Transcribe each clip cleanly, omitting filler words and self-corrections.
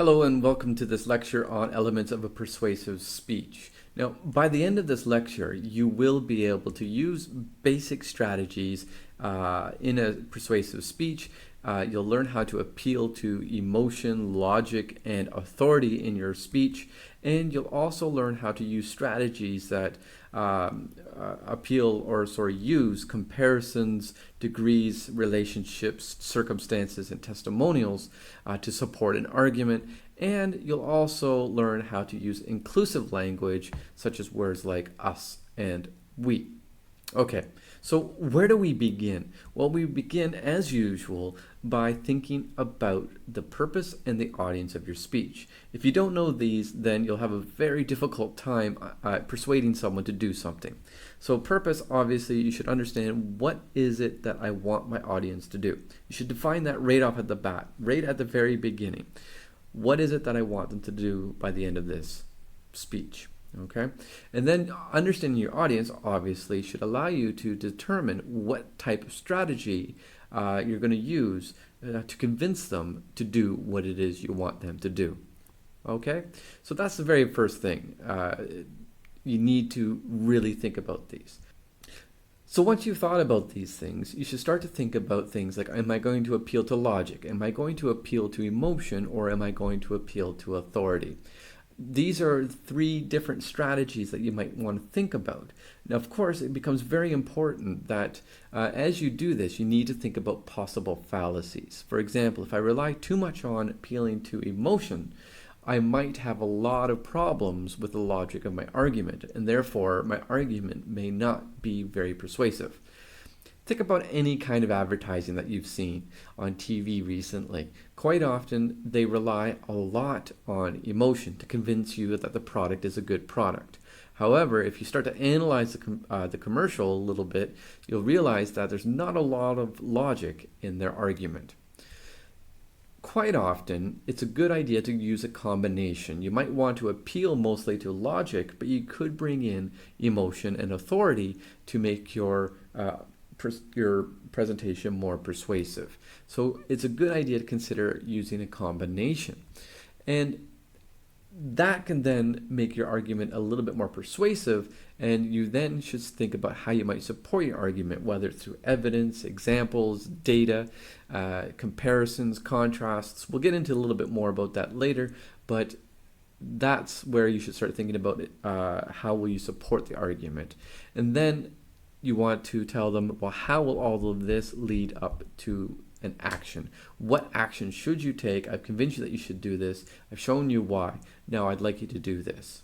Hello and welcome to this lecture on elements of a persuasive speech. Now, by the end of this lecture, you will be able to use basic strategies in a persuasive speech. You'll learn how to appeal to emotion, logic, and authority in your speech. And you'll also learn how to use strategies that use comparisons, degrees, relationships, circumstances, and testimonials to support an argument. And you'll also learn how to use inclusive language, such as words like us and we. Okay, so where do we begin? Well, we begin, as usual, by thinking about the purpose and the audience of your speech. If you don't know these, then you'll have a very difficult time persuading someone to do something. So purpose, obviously, you should understand what is it that I want my audience to do. You should define that right off at the bat, right at the very beginning. What is it that I want them to do by the end of this speech? Okay, and then understanding your audience obviously should allow you to determine what type of strategy you're going to use to convince them to do what it is you want them to do. Okay, so that's the very first thing. You need to really think about these. So once you've thought about these things, you should start to think about things like, am I going to appeal to logic? Am I going to appeal to emotion? Or am I going to appeal to authority? These are three different strategies that you might want to think about. Now, of course, it becomes very important that as you do this, you need to think about possible fallacies. For example, if I rely too much on appealing to emotion, I might have a lot of problems with the logic of my argument, and therefore my argument may not be very persuasive. Think about any kind of advertising that you've seen on TV recently. Quite often, they rely a lot on emotion to convince you that the product is a good product. However, if you start to analyze the commercial a little bit, you'll realize that there's not a lot of logic in their argument. Quite often, it's a good idea to use a combination. You might want to appeal mostly to logic, but you could bring in emotion and authority to make your presentation more persuasive. So it's a good idea to consider using a combination. And that can then make your argument a little bit more persuasive, and you then should think about how you might support your argument, whether it's through evidence, examples, data, comparisons, contrasts. We'll get into a little bit more about that later, but that's where you should start thinking about it. How will you support the argument? And then you want to tell them, well, how will all of this lead up to an action? What action should you take? I've convinced you that you should do this. I've shown you why. Now I'd like you to do this.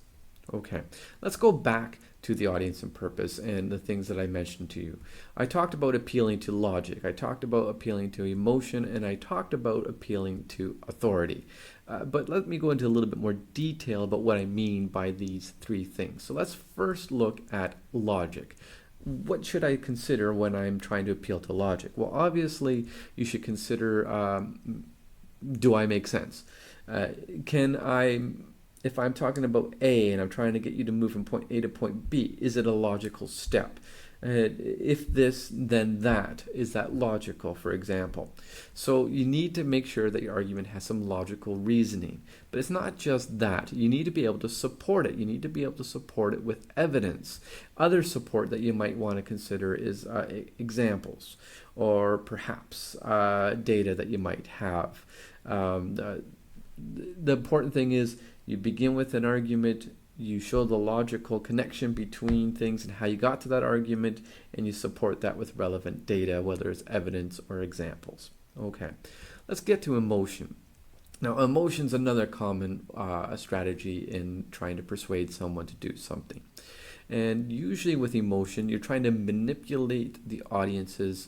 Okay, let's go back to the audience and purpose and the things that I mentioned to you. I talked about appealing to logic. I talked about appealing to emotion, and I talked about appealing to authority. But let me go into a little bit more detail about what I mean by these three things. So let's first look at logic. What should I consider when I'm trying to appeal to logic? Well, obviously, you should consider, do I make sense? If I'm talking about A and I'm trying to get you to move from point A to point B, is it a logical step? If this, then that. Is that logical, for example? So you need to make sure that your argument has some logical reasoning. But it's not just that. You need to be able to support it. You need to be able to support it with evidence. Other support that you might want to consider is examples, or perhaps data that you might have. The important thing is you begin with an argument, you show the logical connection between things and how you got to that argument, and you support that with relevant data, whether it's evidence or examples. Okay, let's get to emotion. Now, emotion's another common strategy in trying to persuade someone to do something. And usually with emotion, you're trying to manipulate the audience's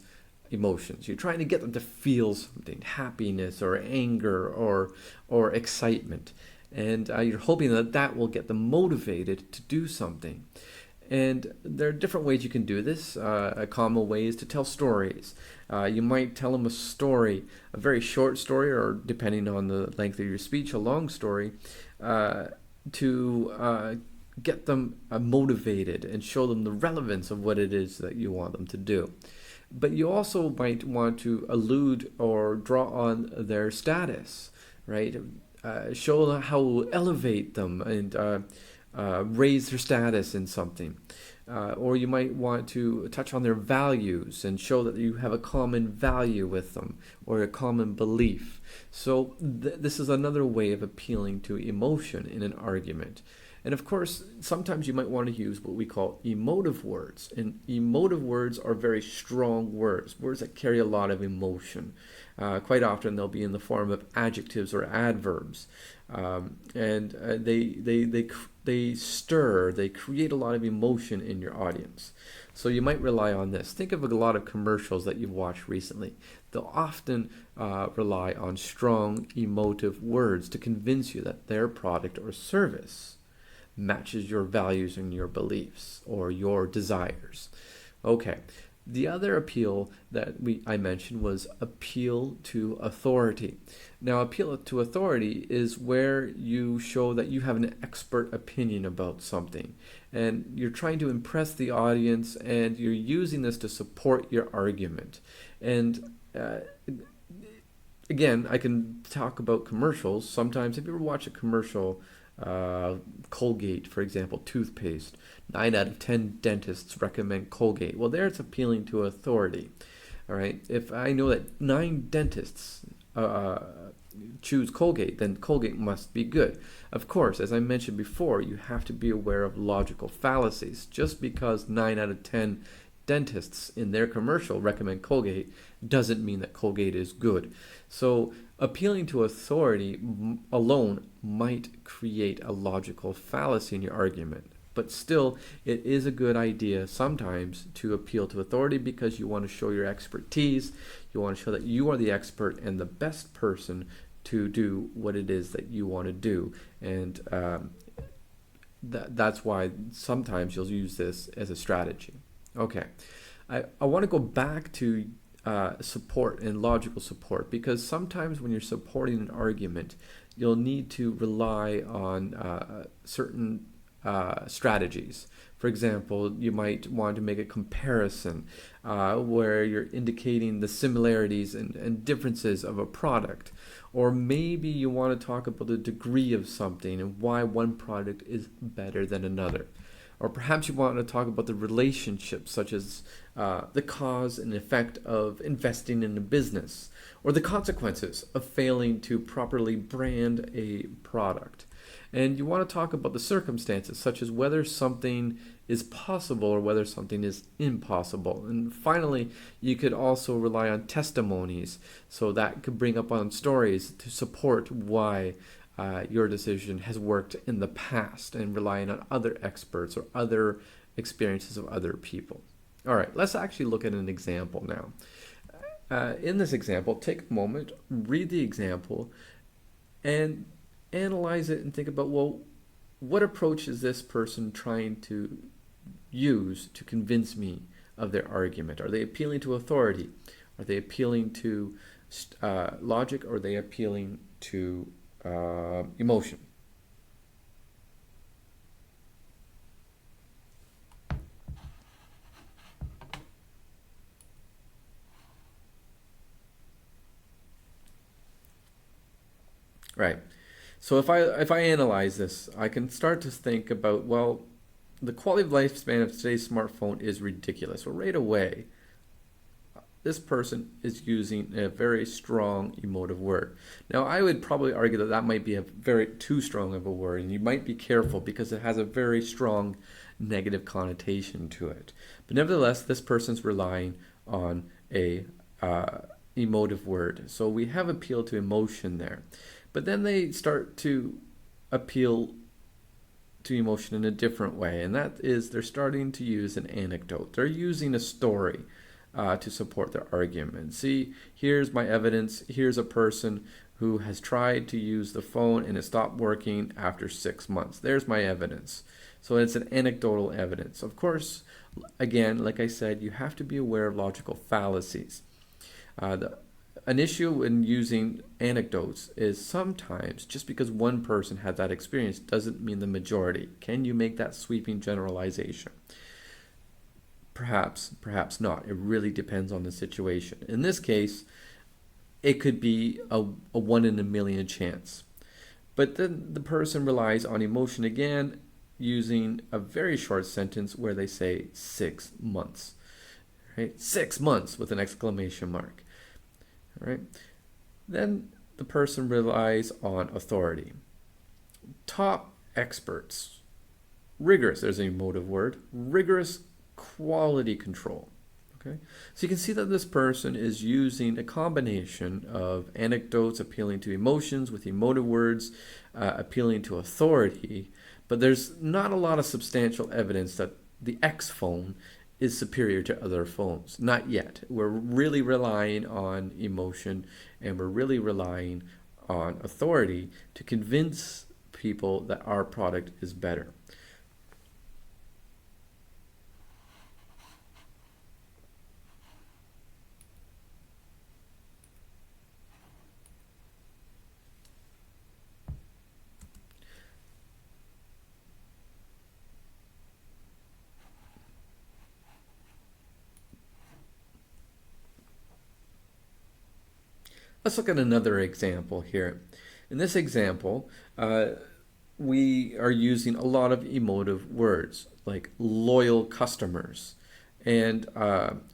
emotions. You're trying to get them to feel something, happiness or anger or excitement. And you're hoping that that will get them motivated to do something. And there are different ways you can do this. A common way is to tell stories. You might tell them a story, a very short story, or depending on the length of your speech, a long story, to get them motivated and show them the relevance of what it is that you want them to do. But you also might want to allude or draw on their status, right? show how it will elevate them and raise their status in something. Or you might want to touch on their values and show that you have a common value with them or a common belief. So this is another way of appealing to emotion in an argument. And of course, sometimes you might want to use what we call emotive words. And emotive words are very strong words, words that carry a lot of emotion. Quite often they'll be in the form of adjectives or adverbs. They stir, they create a lot of emotion in your audience. So you might rely on this. Think of a lot of commercials that you've watched recently. They'll often rely on strong emotive words to convince you that their product or service matches your values and your beliefs or your desires. Okay. The other appeal that I mentioned was appeal to authority. Now, appeal to authority is where you show that you have an expert opinion about something, and you're trying to impress the audience, and you're using this to support your argument. And again, I can talk about commercials. Sometimes, if you ever watch a commercial, Colgate, for example, toothpaste, 9 out of 10 dentists recommend Colgate. Well, there it's appealing to authority. All right. If I know that 9 dentists choose Colgate, then Colgate must be good. Of course, as I mentioned before, you have to be aware of logical fallacies. Just because 9 out of 10 dentists in their commercial recommend Colgate doesn't mean that Colgate is good. So appealing to authority alone might create a logical fallacy in your argument. But still, it is a good idea sometimes to appeal to authority because you want to show your expertise. You want to show that you are the expert and the best person to do what it is that you want to do. And that's why sometimes you'll use this as a strategy. Okay, I want to go back to support and logical support, because sometimes when you're supporting an argument, you'll need to rely on certain strategies. For example, you might want to make a comparison where you're indicating the similarities and differences of a product. Or maybe you want to talk about the degree of something and why one product is better than another. Or perhaps you want to talk about the relationships, such as the cause and effect of investing in a business, or the consequences of failing to properly brand a product. And you want to talk about the circumstances, such as whether something is possible or whether something is impossible. And finally, you could also rely on testimonies, so that could bring up on stories to support why your decision has worked in the past, and relying on other experts or other experiences of other people. All right, let's actually look at an example now. In this example, take a moment, read the example, and analyze it and think about, well, what approach is this person trying to use to convince me of their argument? Are they appealing to authority? Are they appealing to logic? Or are they appealing to emotion? Right. So if I analyze this, I can start to think about, well, the quality of lifespan of today's smartphone is ridiculous. Well, right away, this person is using a very strong emotive word. Now, I would probably argue that that might be a very too strong of a word, and you might be careful because it has a very strong negative connotation to it. But nevertheless, this person's relying on a emotive word. So we have appeal to emotion there. But then they start to appeal to emotion in a different way, and that is they're starting to use an anecdote. They're using a story to support their argument. See, here's my evidence. Here's a person who has tried to use the phone and it stopped working after 6 months. There's my evidence. So it's an anecdotal evidence. Of course, again, like I said, you have to be aware of logical fallacies. An issue in using anecdotes is sometimes just because one person had that experience doesn't mean the majority. Can you make that sweeping generalization? Perhaps, perhaps not. It really depends on the situation. In this case, it could be a 1 in a million chance. But then the person relies on emotion again, using a very short sentence where they say 6 months. Right? 6 months with an exclamation mark. All right? Then the person relies on authority. Top experts. Rigorous, there's an emotive word. Rigorous quality control. Okay? So you can see that this person is using a combination of anecdotes appealing to emotions with emotive words, appealing to authority, but there's not a lot of substantial evidence that the X phone is superior to other phones. Not yet. We're really relying on emotion and we're really relying on authority to convince people that our product is better. Let's look at another example here. In this example, we are using a lot of emotive words like loyal customers. And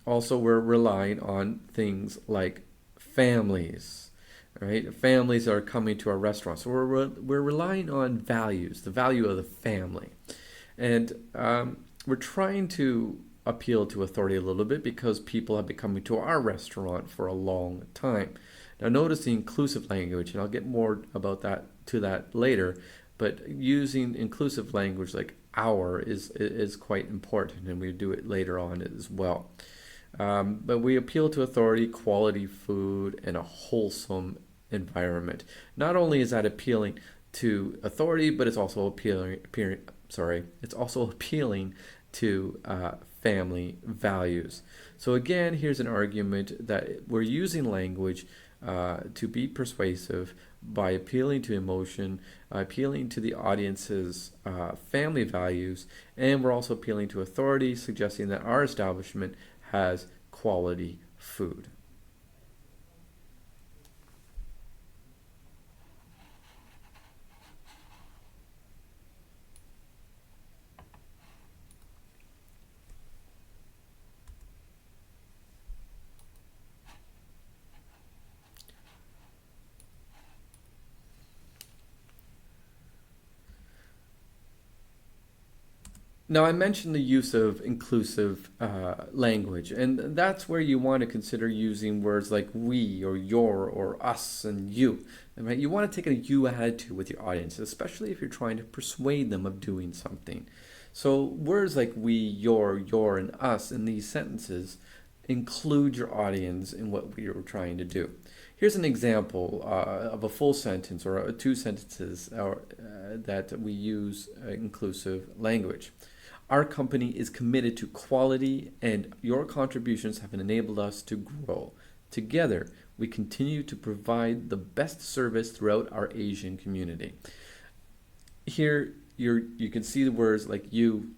also we're relying on things like families, right? Families are coming to our restaurant. So we're relying on values, the value of the family. And we're trying to appeal to authority a little bit because people have been coming to our restaurant for a long time. Now notice the inclusive language, and I'll get more about that later, but using inclusive language like our is quite important, and we do it later on as well. But we appeal to authority, quality food, and a wholesome environment. Not only is that appealing to authority, but it's also appealing to family values. So again, here's an argument that we're using language to be persuasive by appealing to emotion, appealing to the audience's family values, and we're also appealing to authority, suggesting that our establishment has quality food. Now, I mentioned the use of inclusive language, and that's where you want to consider using words like we or your or us and you. Right? You want to take a you attitude with your audience, especially if you're trying to persuade them of doing something. So words like we, your, and us in these sentences include your audience in what we are trying to do. Here's an example of a full sentence or two sentences that we use inclusive language. Our company is committed to quality, and your contributions have enabled us to grow. Together, we continue to provide the best service throughout our Asian community. Here, you can see the words like you.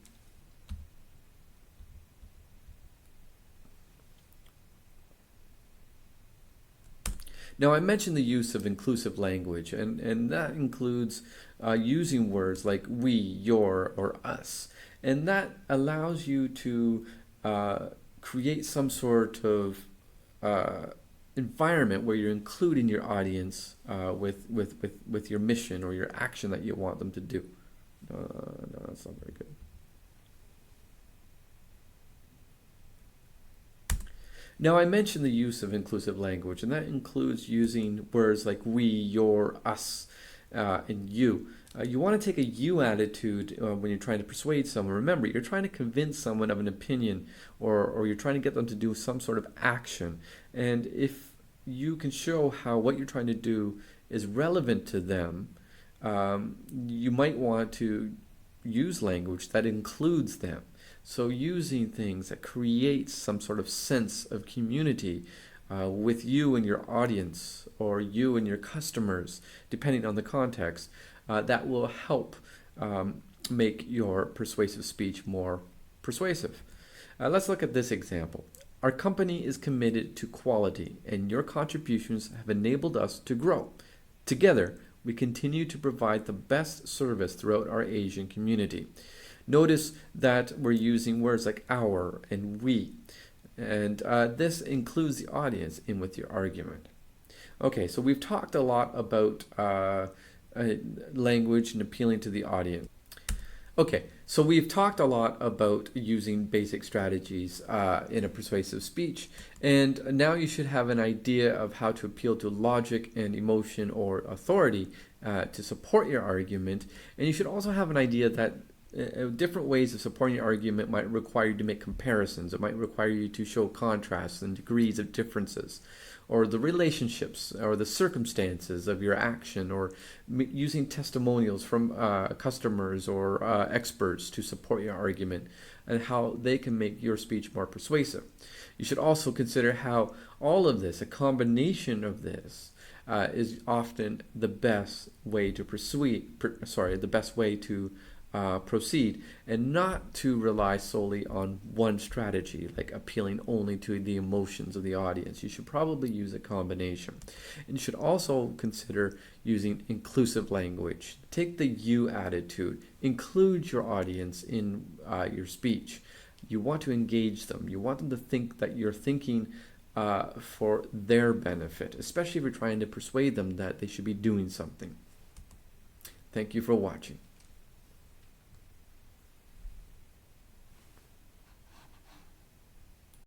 Now, I mentioned the use of inclusive language, and that includes using words like we, your, or us. And that allows you to create some sort of environment where you're including your audience with your mission or your action that you want them to do. No, that's not very good. Now, I mentioned the use of inclusive language, and that includes using words like we, your, us, and you. You want to take a you attitude when you're trying to persuade someone. Remember, you're trying to convince someone of an opinion, or you're trying to get them to do some sort of action. And if you can show how what you're trying to do is relevant to them, you might want to use language that includes them. So using things that create some sort of sense of community with you and your audience, or you and your customers, depending on the context, that will help make your persuasive speech more persuasive. Let's look at this example. Our company is committed to quality, and your contributions have enabled us to grow. Together, we continue to provide the best service throughout our Asian community. Notice that we're using words like our and we, and this includes the audience in with your argument. Okay, so we've talked a lot about language and appealing to the audience. Okay, so we've talked a lot about using basic strategies in a persuasive speech, and now you should have an idea of how to appeal to logic and emotion or authority to support your argument, and you should also have an idea that different ways of supporting your argument might require you to make comparisons. It might require you to show contrasts and degrees of differences, or the relationships or the circumstances of your action, or using testimonials from customers or experts to support your argument and how they can make your speech more persuasive. You should also consider how all of this, a combination of this, is often the best way to the best way to proceed, and not to rely solely on one strategy, like appealing only to the emotions of the audience. You should probably use a combination. And you should also consider using inclusive language. Take the you attitude. Include your audience in your speech. You want to engage them. You want them to think that you're thinking for their benefit, especially if you're trying to persuade them that they should be doing something. Thank you for watching.